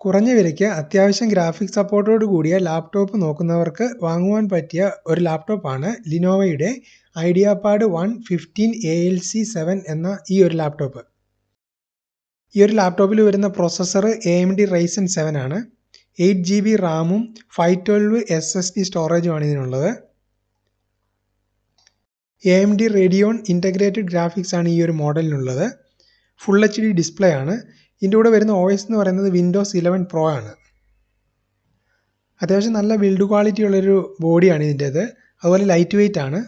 കുറഞ്ഞ വിലയ്ക്ക് അത്യാവശ്യം ഗ്രാഫിക്സ് സപ്പോർട്ടോട് കൂടിയ ലാപ്ടോപ്പ് നോക്കുന്നവർക്ക് വാങ്ങുവാൻ പറ്റിയ ഒരു ലാപ്ടോപ്പാണ് ലിനോവയുടെ ഐഡിയാപാഡ് 115 ALC7 എന്ന ഈ ഒരു ലാപ്ടോപ്പ്. ഈ ഒരു ലാപ്ടോപ്പിൽ വരുന്ന പ്രോസസ്സർ AMD Ryzen 7 ആണ്. 8GB റാമും 512 SSD സ്റ്റോറേജുമാണ് ഇതിനുള്ളത്. AMD Radeon ഇൻ്റഗ്രേറ്റഡ് ഗ്രാഫിക്സ് ആണ് ഈ ഒരു മോഡലിനുള്ളത്. ഫുൾ HD ഡിസ്പ്ലേ ആണ്. ഇതിൻ്റെ കൂടെ വരുന്ന OS എന്ന് പറയുന്നത് വിൻഡോസ് 11 Pro ആണ്. അത്യാവശ്യം നല്ല ബിൽഡ് ക്വാളിറ്റി ഉള്ളൊരു ബോഡിയാണ് ഇതിൻ്റേത്. അതുപോലെ ലൈറ്റ് വെയ്റ്റ് ആണ്.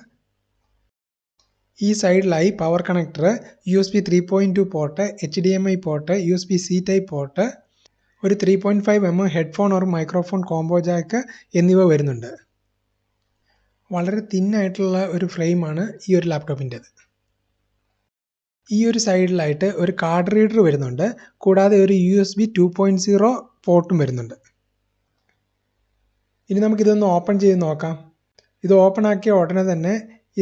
ഈ സൈഡിലായി power connector, USB 3.2 port, HDMI port, USB-C type port, ഒരു 3.5mm headphone or microphone combo jack എന്നിവ വരുന്നുണ്ട്. വളരെ തിന്നായിട്ടുള്ള ഒരു ഫ്രെയിമാണ് ഈ ഒരു ലാപ്ടോപ്പിൻ്റേത്. ഈ ഒരു സൈഡിലായിട്ട് ഒരു കാർഡ് റീഡർ വരുന്നുണ്ട്. കൂടാതെ ഒരു USB 2.0 പോർട്ടും വരുന്നുണ്ട്. ഇനി നമുക്കിതൊന്ന് ഓപ്പൺ ചെയ്ത് നോക്കാം. ഇത് ഓപ്പൺ ആക്കിയ ഉടനെ തന്നെ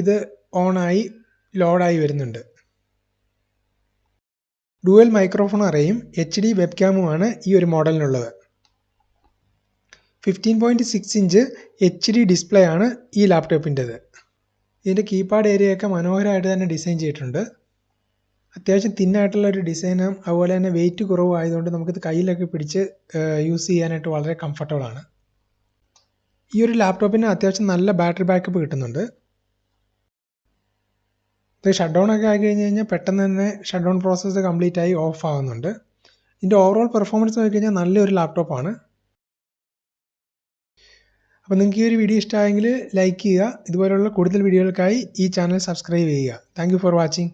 ഇത് ഓണായി ലോഡായി വരുന്നുണ്ട്. ഡുവൽ മൈക്രോഫോൺ അറേയും HD വെബ്ക്യാമുമാണ് ഈ ഒരു മോഡലിനുള്ളത്. 15.6 ഇഞ്ച് HD ഡിസ്പ്ലേ ആണ് ഈ ലാപ്ടോപ്പിൻ്റേത്. ഇതിൻ്റെ കീപാഡ് ഏരിയയൊക്കെ മനോഹരമായിട്ട് തന്നെ ഡിസൈൻ ചെയ്തിട്ടുണ്ട്. അത്യാവശ്യം തിന്നായിട്ടുള്ള ഒരു ഡിസൈനും അതുപോലെ തന്നെ വെയിറ്റ് കുറവായതുകൊണ്ട് നമുക്കിത് കയ്യിലൊക്കെ പിടിച്ച് യൂസ് ചെയ്യാനായിട്ട് വളരെ കംഫർട്ടബിൾ ആണ്. ഈ ഒരു ലാപ്ടോപ്പിന് അത്യാവശ്യം നല്ല ബാറ്ററി ബാക്കപ്പ് കിട്ടുന്നുണ്ട്. ഇത് ഷട്ട് ഡൗൺ ഒക്കെ ആയി കഴിഞ്ഞ് കഴിഞ്ഞാൽ പെട്ടെന്ന് തന്നെ ഷട്ട് ഡൗൺ പ്രോസസ്സ് കംപ്ലീറ്റ് ആയി ഓഫ് ആകുന്നുണ്ട്. ഇതിൻ്റെ ഓവറോൾ പെർഫോമൻസ് നോക്കി കഴിഞ്ഞാൽ നല്ലൊരു ലാപ്ടോപ്പാണ്. അപ്പോൾ നിങ്ങൾക്ക് ഈ ഒരു വീഡിയോ ഇഷ്ടമായെങ്കിൽ ലൈക്ക് ചെയ്യുക. ഇതുപോലുള്ള കൂടുതൽ വീഡിയോകൾക്കായി ഈ ചാനൽ സബ്സ്ക്രൈബ് ചെയ്യുക. Thank you for watching.